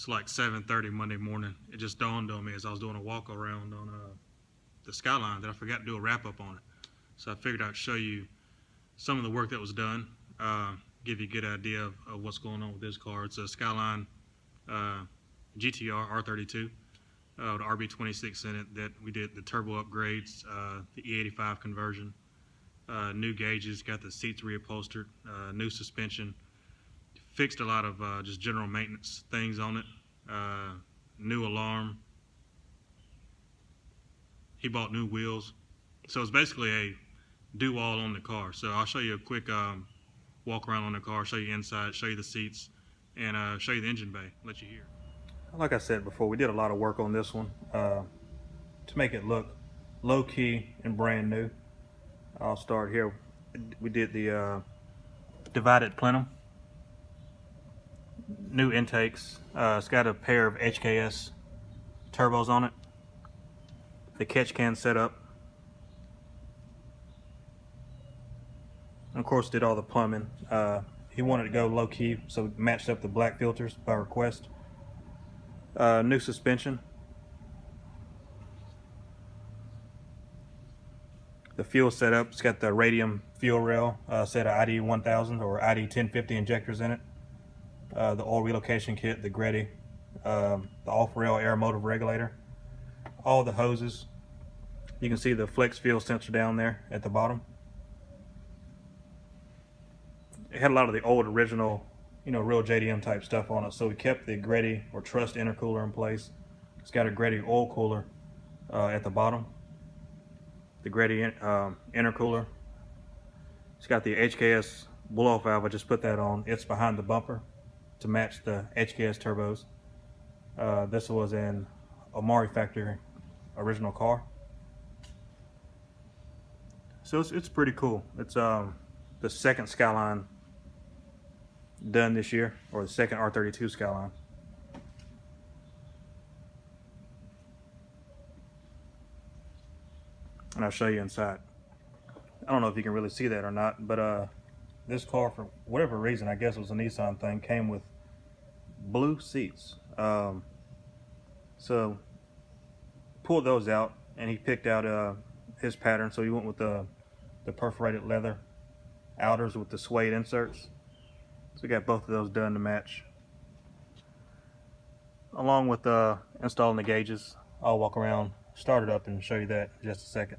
It's like 7:30 Monday morning. It just dawned on me as I was doing a walk around on the Skyline that I forgot to do a wrap up on it. So I figured I'd show you some of the work that was done, give you a good idea of what's going on with this car. It's a Skyline GTR R32 with RB26 in it that we did the turbo upgrades, the E85 conversion, new gauges, got the seats reupholstered, new suspension, fixed a lot of just general maintenance things on it, new alarm. He bought new wheels. So it's basically a do-all on the car. So I'll show you a quick walk around on the car, show you inside, show you the seats, and show you the engine bay, let you hear. Like I said before, we did a lot of work on this one to make it look low-key and brand new. I'll start here. We did the divided plenum, new intakes. It's got a pair of HKS turbos on it, the catch can setup, and of course did all the plumbing. He wanted to go low-key, so we matched up the black filters by request. New suspension, the fuel setup. It's got the radium fuel rail, set of ID 1000 or ID 1050 injectors in it, the oil relocation kit, the Greddy, the off-rail air motive regulator, all the hoses. You can see the flex fuel sensor down there at the bottom. It had a lot of the old original, you know, real JDM type stuff on it, so we kept the Greddy or Trust intercooler in place. It's got a Greddy oil cooler at the bottom, the Greddy intercooler. It's got the HKS blow-off valve. I just put that on. It's behind the bumper to match the HKS turbos. This was an Amari factory original car, so it's pretty cool. It's the second Skyline done this year, or the second R32 Skyline. And I'll show you inside. I don't know if you can really see that or not, but this car, for whatever reason, I guess it was a Nissan thing, came with blue seats. So pulled those out, and he picked out his pattern. So he went with the perforated leather outers with the suede inserts. So we got both of those done to match, along with installing the gauges. I'll walk around, start it up, and show you that in just a second.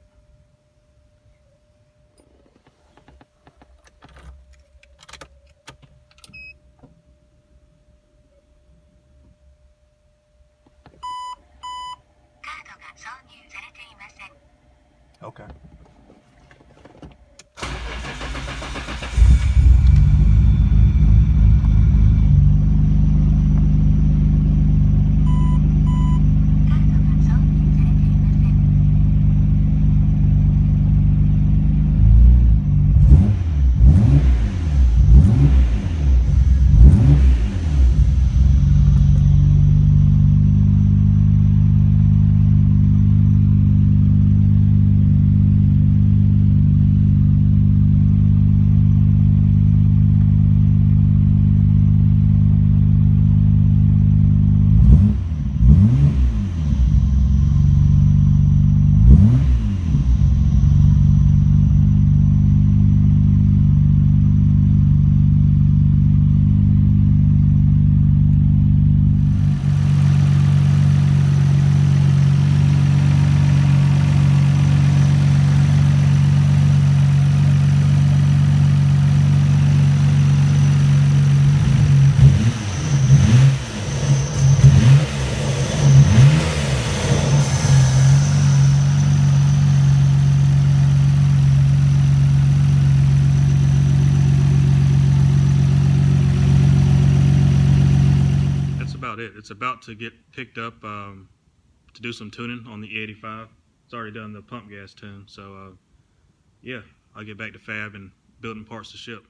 Okay. It's about to get picked up to do some tuning on the E85. It's already done the pump gas tune, so yeah, I'll get back to fab and building parts to ship.